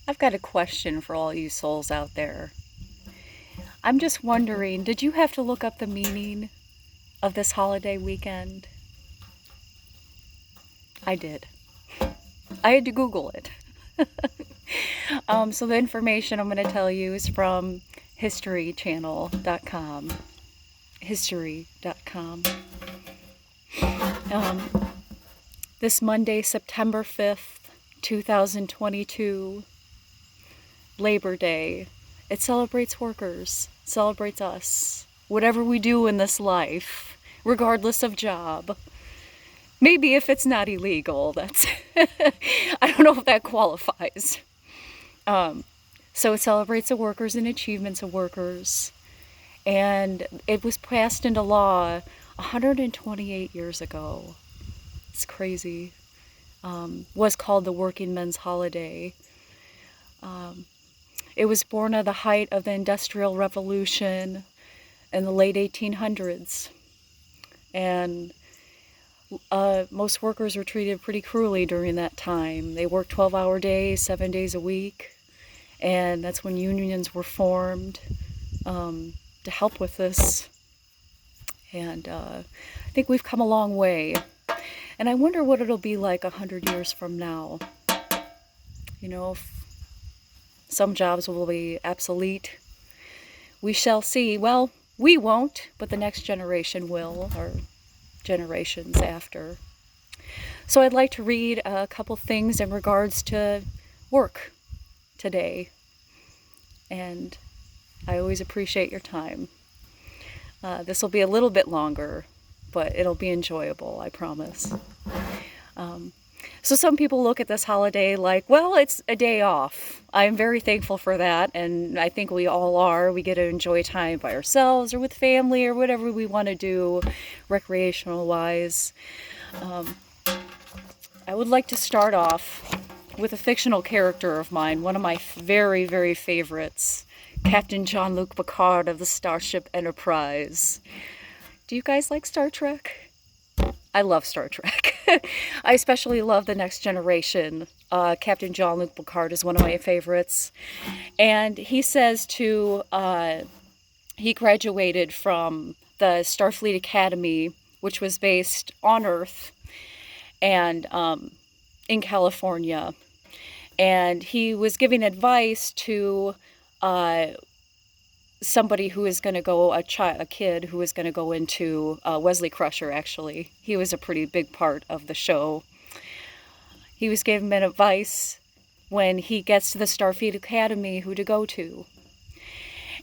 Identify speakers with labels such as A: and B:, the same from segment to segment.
A: I've got a question for all you souls out there. I'm just wondering, did you have to look up the meaning of this holiday weekend? I did. I had to Google it. So the information I'm going to tell you is from historychannel.com. History.com. This Monday, September 5th, 2022, Labor Day. It celebrates workers, celebrates us. Whatever we do in this life, regardless of job. Maybe if it's not illegal, that's I don't know if that qualifies. So it celebrates the workers and achievements of workers. And it was passed into law 128 years ago. It's crazy. Was called the Working Men's Holiday. It was born at the height of the Industrial Revolution in the late 1800s. And most workers were treated pretty cruelly during that time. They worked 12-hour days, 7 days a week. And that's when unions were formed to help with this. And I think we've come a long way. And I wonder what it'll be like 100 years from now. You know, some jobs will be obsolete. We shall see. Well, we won't, but the next generation will, or generations after. So I'd like to read a couple things in regards to work today. And I always appreciate your time. This will be a little bit longer, but it'll be enjoyable, I promise. So some people look at this holiday like, well, it's a day off. I'm very thankful for that, and I think we all are. We get to enjoy time by ourselves or with family or whatever we want to do recreational-wise. I would like to start off with a fictional character of mine, one of my very, very favorites, Captain Jean-Luc Picard of the Starship Enterprise. Do you guys like Star Trek? I love Star Trek. I especially love The Next Generation. Captain Jean-Luc Picard is one of my favorites. And he says he graduated from the Starfleet Academy, which was based on Earth and in California. And he was giving advice to somebody who is going to go, a kid who is going to go into Wesley Crusher, actually. He was a pretty big part of the show. He was giving him advice when he gets to the Starfleet Academy who to go to.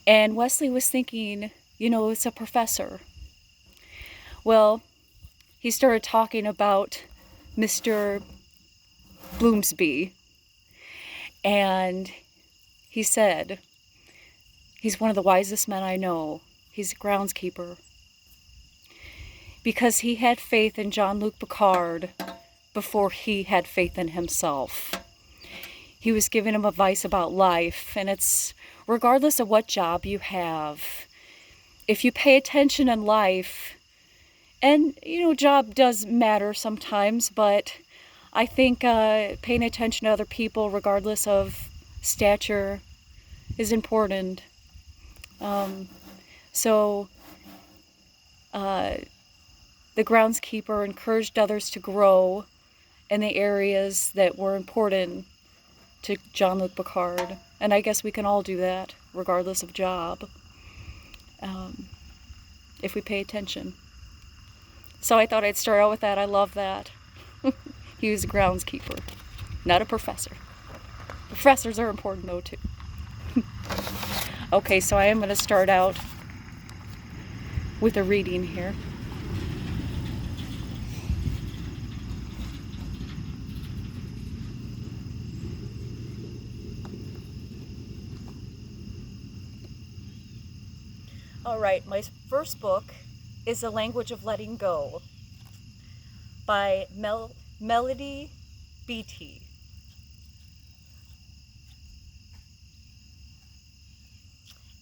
A: And Wesley was thinking, you know, it's a professor. Well, he started talking about Mr. Bloomsby. And he said, he's one of the wisest men I know. He's a groundskeeper. Because he had faith in Jean-Luc Picard before he had faith in himself. He was giving him advice about life, and it's regardless of what job you have, if you pay attention in life, and you know, job does matter sometimes, but I think paying attention to other people, regardless of stature, is important. So the groundskeeper encouraged others to grow in the areas that were important to Jean-Luc Picard. And I guess we can all do that, regardless of job, if we pay attention. So I thought I'd start out with that. I love that. He was a groundskeeper, not a professor. Professors are important though too. Okay, so I am going to start out with a reading here. All right, my first book is The Language of Letting Go by Melody Beattie.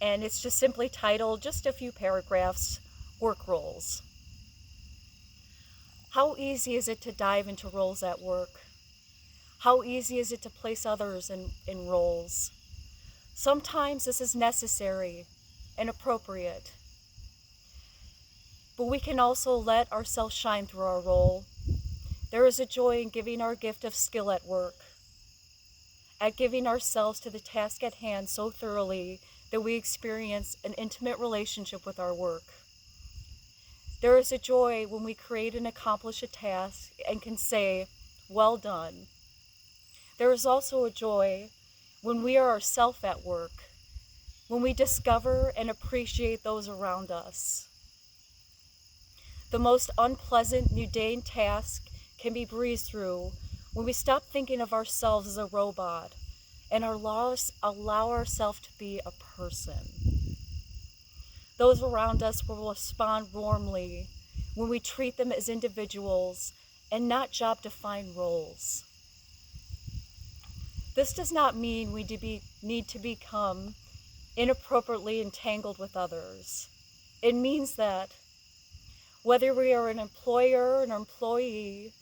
A: And it's just simply titled, just a few paragraphs, Work Roles. How easy is it to dive into roles at work? How easy is it to place others in roles? Sometimes this is necessary and appropriate, but we can also let ourselves shine through our role. There is a joy in giving our gift of skill at work, at giving ourselves to the task at hand so thoroughly that we experience an intimate relationship with our work. There is a joy when we create and accomplish a task and can say, well done. There is also a joy when we are ourselves at work, when we discover and appreciate those around us. The most unpleasant, mundane task can be breezed through when we stop thinking of ourselves as a robot and allow ourselves to be a person. Those around us will respond warmly when we treat them as individuals and not job-defined roles. This does not mean we need to become inappropriately entangled with others. It means that whether we are an employer or an employee,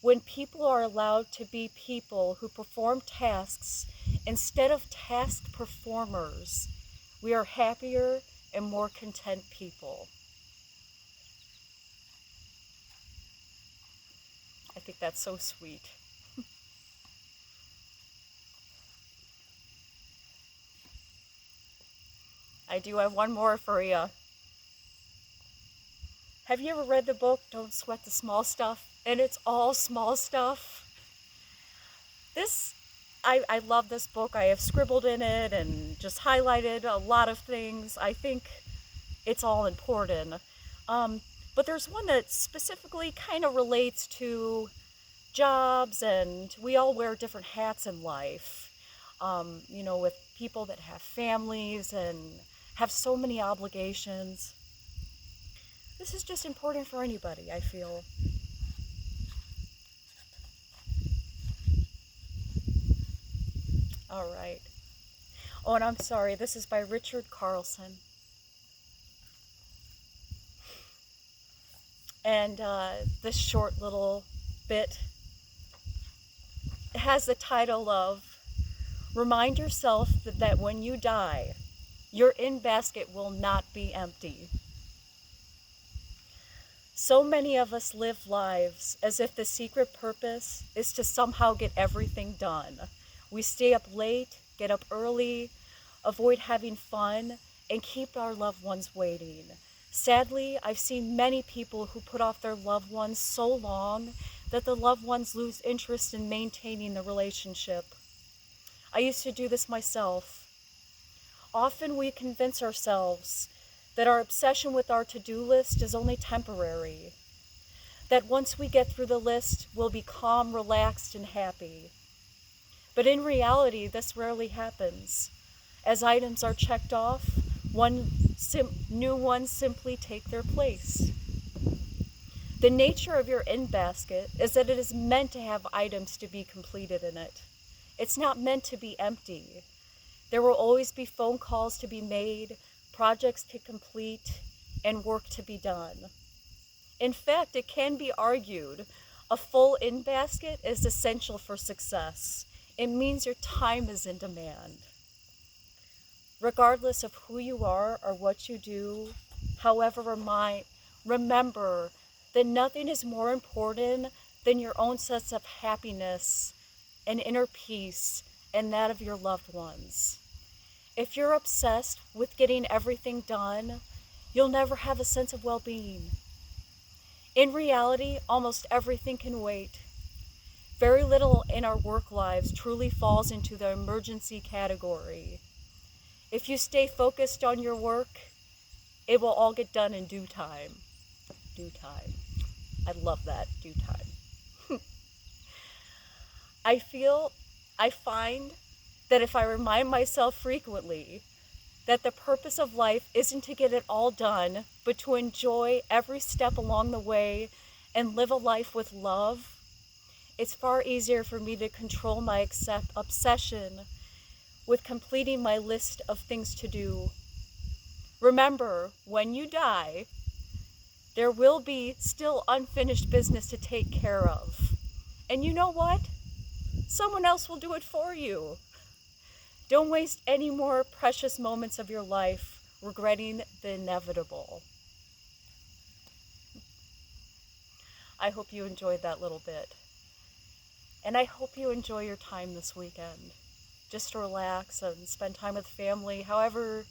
A: when people are allowed to be people who perform tasks instead of task performers, we are happier and more content people. I think that's so sweet. I do have one more for you. Have you ever read the book, Don't Sweat the Small Stuff? And it's all small stuff. I love this book. I have scribbled in it and just highlighted a lot of things. I think it's all important. But there's one that specifically kind of relates to jobs, and we all wear different hats in life. With people that have families and have so many obligations. This is just important for anybody, I feel. All right. Oh, and I'm sorry, this is by Richard Carlson. And this short little bit has the title of Remind Yourself that when you die, your in-basket will not be empty. So many of us live lives as if the secret purpose is to somehow get everything done. We stay up late, get up early, avoid having fun, and keep our loved ones waiting. Sadly, I've seen many people who put off their loved ones so long that the loved ones lose interest in maintaining the relationship. I used to do this myself. Often we convince ourselves that our obsession with our to-do list is only temporary, that once we get through the list, we'll be calm, relaxed, and happy. But in reality, this rarely happens. As items are checked off, new ones simply take their place. The nature of your in-basket is that it is meant to have items to be completed in it. It's not meant to be empty. There will always be phone calls to be made, projects to complete, and work to be done. In fact, it can be argued a full in-basket is essential for success. It means your time is in demand. Regardless of who you are or what you do, however, remember that nothing is more important than your own sense of happiness and inner peace and that of your loved ones. If you're obsessed with getting everything done, you'll never have a sense of well-being. In reality, almost everything can wait. Very little in our work lives truly falls into the emergency category. If you stay focused on your work, it will all get done in due time. Due time. I love that, due time. I find that if I remind myself frequently that the purpose of life isn't to get it all done, but to enjoy every step along the way and live a life with love, it's far easier for me to control my obsession with completing my list of things to do. Remember, when you die, there will be still unfinished business to take care of. And you know what? someone else will do it for you. Don't waste any more precious moments of your life regretting the inevitable. I hope you enjoyed that little bit. And I hope you enjoy your time this weekend. Just to relax and spend time with family, however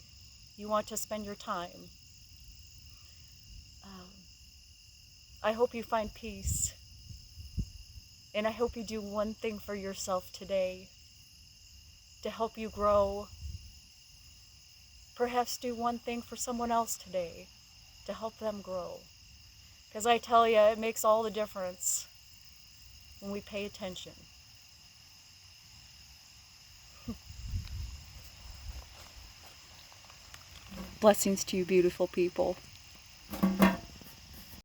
A: you want to spend your time. I hope you find peace. And I hope you do one thing for yourself today to help you grow. Perhaps do one thing for someone else today to help them grow. Because I tell you, it makes all the difference when we pay attention. Blessings to you, beautiful people.